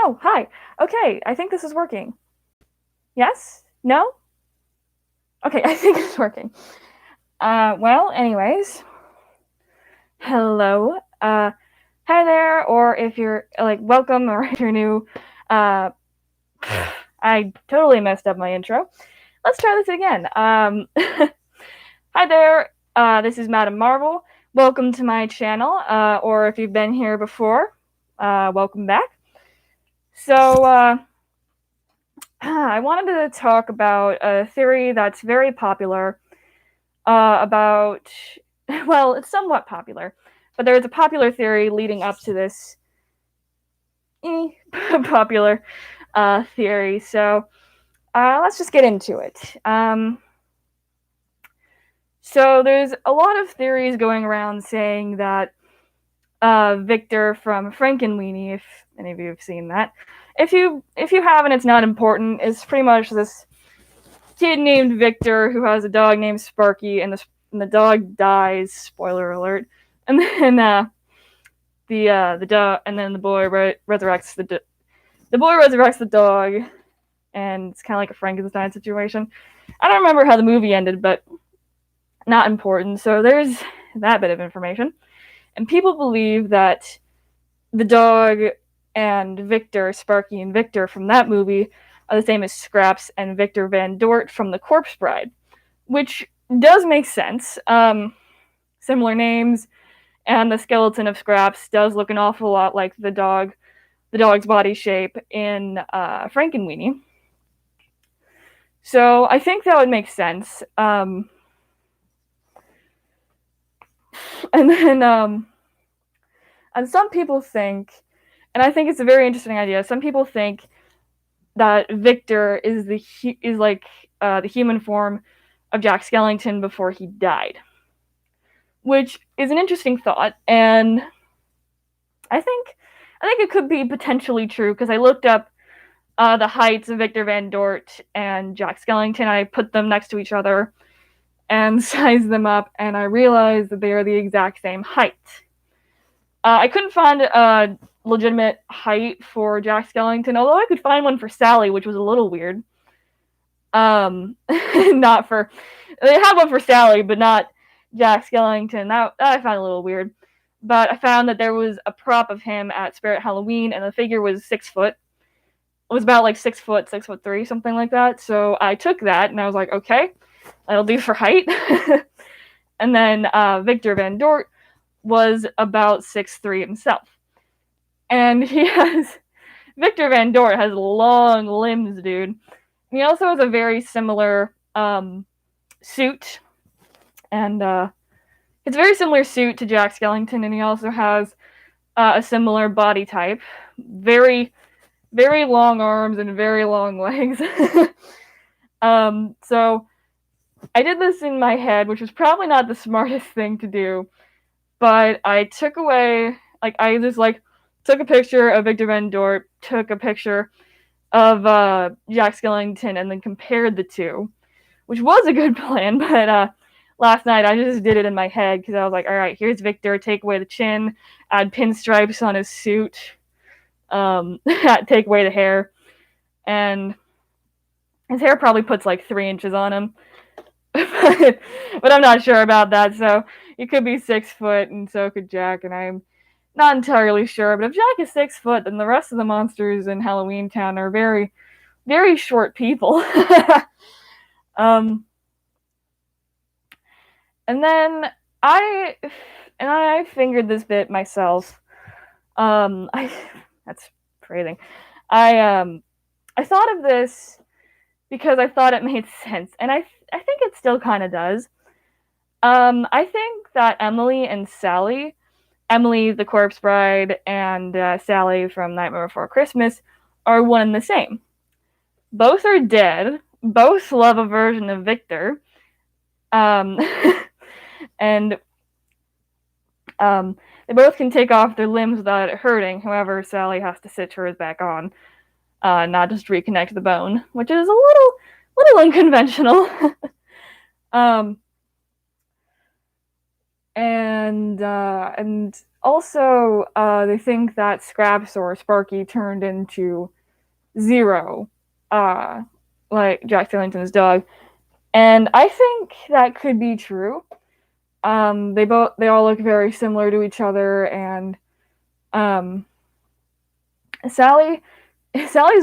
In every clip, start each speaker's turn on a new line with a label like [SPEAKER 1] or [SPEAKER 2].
[SPEAKER 1] Oh, hi. Okay, I think this is working. Yes? No? Okay, I think it's working. Well, anyways. Hello. Hi there, or if you're, welcome, or if you're new. Uh, I totally messed up my intro. Let's try this again. Hi there, this is Madam Marvel. Welcome to my channel, or if you've been here before, welcome back. So, I wanted to talk about a theory that's very popular, about, well, it's somewhat popular, but there's a popular theory leading up to this popular theory, so let's just get into it. So there's a lot of theories going around saying that Victor from Frankenweenie, if any of you have seen that. If you haven't, it's not important. It's pretty much this kid named Victor who has a dog named Sparky, and the dog dies. Spoiler alert. And then the dog, and then the boy resurrects the boy resurrects the dog, and it's kind of like a Frankenstein situation. I don't remember how the movie ended, but not important. So there's that bit of information. And people believe that the dog and Victor, Sparky and Victor from that movie, are the same as Scraps and Victor Van Dort from The Corpse Bride, which does make sense. Similar names, and the skeleton of Scraps does look an awful lot like the dog's body shape in Frankenweenie. So I think that would make sense. And then, and some people think, and I think it's a very interesting idea. Some people think that Victor is the human form of Jack Skellington before he died, which is an interesting thought, and I think it could be potentially true, because I looked up the heights of Victor Van Dort and Jack Skellington. I put them next to each other and sized them up, and I realized that they are the exact same height. I couldn't find a legitimate height for Jack Skellington, although I could find one for Sally, which was a little weird. Not for... They had one for Sally, but not Jack Skellington. That I found a little weird. But I found that there was a prop of him at Spirit Halloween, and the figure was 6 foot. It was about 6 foot, 6'3", something like that. So I took that, and I was like, okay, that'll do for height. And then Victor Van Dort was about 6'3" himself. And Victor Van Dort has long limbs, dude. And he also has a very similar suit, and it's a very similar suit to Jack Skellington, and he also has a similar body type. Very, very long arms and very long legs. So I did this in my head, which was probably not the smartest thing to do, but I took away, I just took a picture of Victor Van Dort, took a picture of Jack Skellington, and then compared the two, which was a good plan, but last night I just did it in my head, because I was like, alright, here's Victor, take away the chin, add pinstripes on his suit, take away the hair, and his hair probably puts 3 inches on him, but I'm not sure about that. So he could be 6 foot, and so could Jack, and I'm not entirely sure. But if Jack is 6 foot, then the rest of the monsters in Halloween Town are very, very short people. And then I fingered this bit myself. That's phrasing. I thought of this because I thought it made sense, and I think it still kind of does. I think that Emily and Sally, Emily the Corpse Bride and Sally from Nightmare Before Christmas, are one and the same. Both are dead. Both love a version of Victor. And they both can take off their limbs without it hurting. However, Sally has to stitch hers back on, not just reconnect the bone, which is a little unconventional. And also, they think that Scraps or Sparky turned into Zero, like Jack Skellington's dog. And I think that could be true. They all look very similar to each other, and Sally's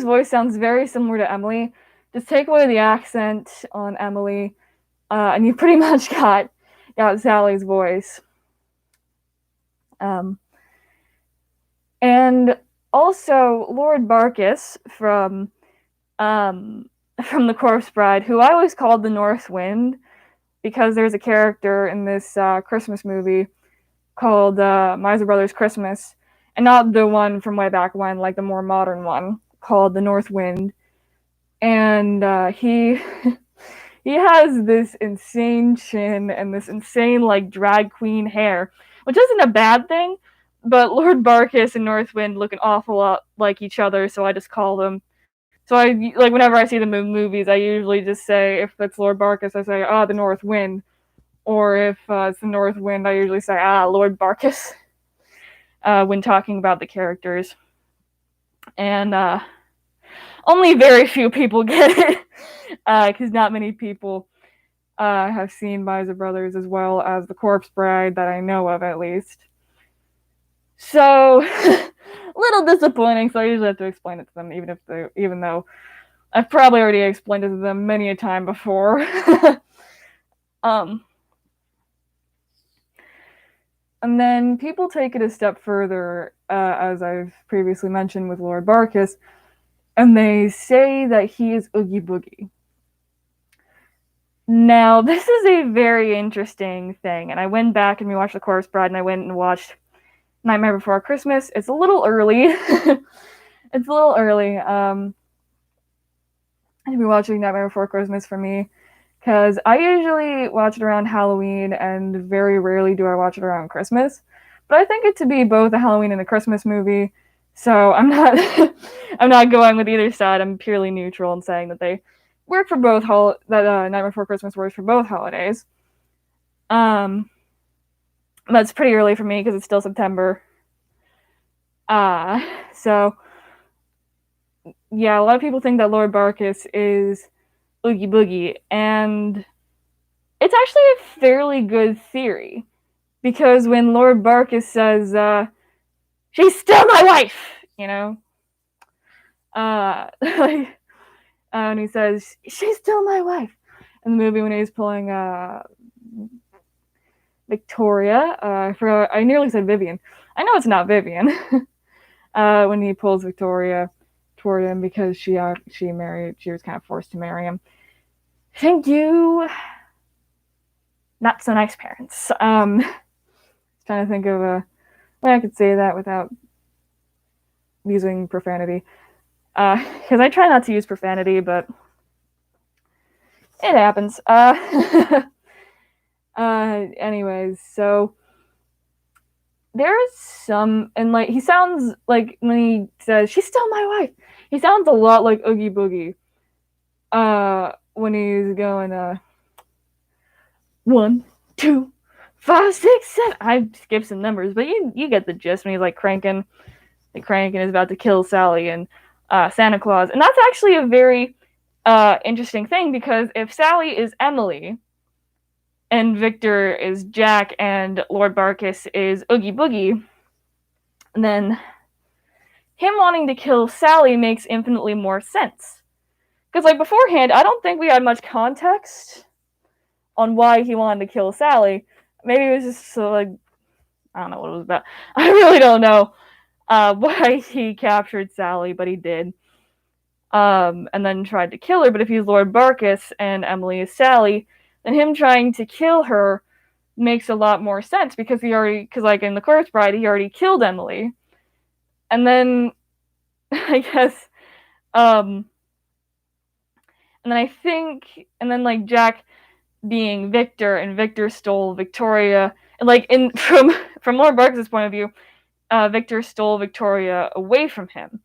[SPEAKER 1] voice sounds very similar to Emily. Just take away the accent on Emily, and you pretty much got Sally's voice. And also Lord Barkis from The Corpse Bride, who I always called the North Wind, because there's a character in this Christmas movie called Miser Brothers Christmas, and not the one from way back when, like the more modern one called the North Wind. And he has this insane chin and this insane like drag queen hair, which isn't a bad thing, but Lord Barkis and North Wind look an awful lot like each other, so I just call them. So I like whenever I see them in movies, I usually just say, if it's Lord Barkis, I say, the North Wind. Or if it's the North Wind, I usually say, Lord Barkis, when talking about the characters. And only very few people get it, because not many people have seen Miser Brothers as well as The Corpse Bride, that I know of at least. So, a little disappointing, so I usually have to explain it to them, even though I've probably already explained it to them many a time before. And then people take it a step further, as I've previously mentioned with Lord Barkis, and they say that he is Oogie Boogie. Now, this is a very interesting thing, and I went back and rewatched The Corpse Bride, and I went and watched Nightmare Before Christmas. It's a little early. It's a little early to be watching Nightmare Before Christmas for me, because I usually watch it around Halloween, and very rarely do I watch it around Christmas. But I think it to be both a Halloween and a Christmas movie, so I'm not I'm not going with either side. I'm purely neutral in saying that they work for both Nightmare Before Christmas works for both holidays. That's pretty early for me because it's still September. So yeah, a lot of people think that Lord Barkis is Oogie Boogie, and it's actually a fairly good theory, because when Lord Barkis says, she's still my wife, and he says, she's still my wife, in the movie when he's pulling Victoria, I nearly said Vivian. I know it's not Vivian. When he pulls Victoria toward him because she was kind of forced to marry him. Thank you. Not so nice parents. Trying to think of a way I could say that without using profanity. Because I try not to use profanity, but it happens. Anyways, so there's some, and like he sounds like when he says she's still my wife, he sounds a lot like Oogie Boogie. When he's going 1, 2, 5, 6, 7. I skipped some numbers, but you get the gist when he's like cranking and is about to kill Sally and Santa Claus. And that's actually a very interesting thing, because if Sally is Emily and Victor is Jack and Lord Barkis is Oogie Boogie, then him wanting to kill Sally makes infinitely more sense. Because like beforehand, I don't think we had much context on why he wanted to kill Sally. Maybe it was just I don't know what it was about. I really don't know why he captured Sally, but he did. And then tried to kill her. But if he's Lord Barkis and Emily is Sally, then him trying to kill her makes a lot more sense, because like in The Corpse Bride, he already killed Emily. And then I guess and then like Jack being Victor, and Victor stole Victoria, and like from Lord Barkis' point of view, Victor stole Victoria away from him,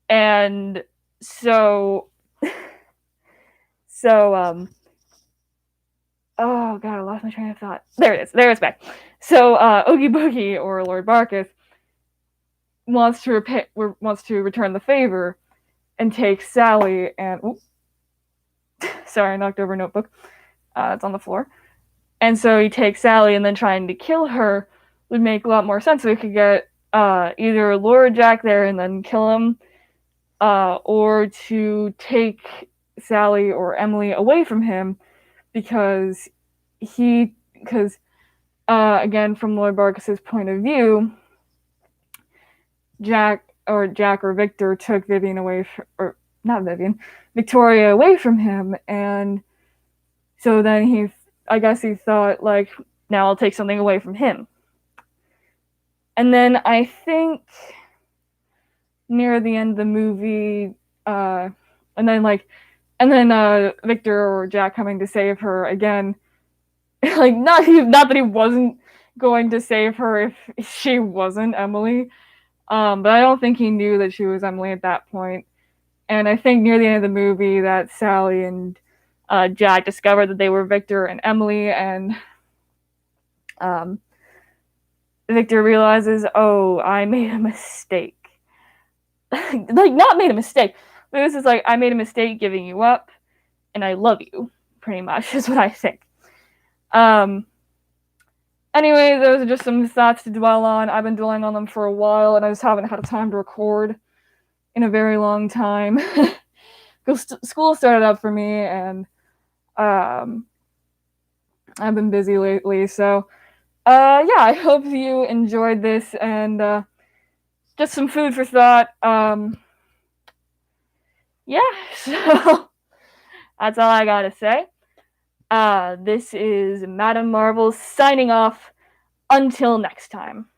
[SPEAKER 1] and so oh god, I lost my train of thought. There it is. There it's back. So Oogie Boogie, or Lord Barkis, wants to return the favor and takes Sally and sorry, I knocked over a notebook. It's on the floor. And so he takes Sally, and then trying to kill her would make a lot more sense. We could get either lure Jack there and then kill him, or to take Sally or Emily away from him, because again, from Lord Barkis's point of view, Jack or Victor took Vivian away or not Vivian, Victoria away from him, and so then I guess he thought, like, now I'll take something away from him. And then I think near the end of the movie, and then Victor or Jack coming to save her again, like not that he wasn't going to save her if she wasn't Emily, but I don't think he knew that she was Emily at that point. And I think near the end of the movie that Sally and Jack discovered that they were Victor and Emily, and Victor realizes, oh, I made a mistake. Like, not made a mistake, but this is like, I made a mistake giving you up, and I love you, pretty much, is what I think. Anyway, those are just some thoughts to dwell on. I've been dwelling on them for a while, and I just haven't had time to record in a very long time. School started up for me, and I've been busy lately, so yeah, I hope you enjoyed this, and just some food for thought. Yeah, so that's all I gotta say. This is Madam Marvel signing off. Until next time.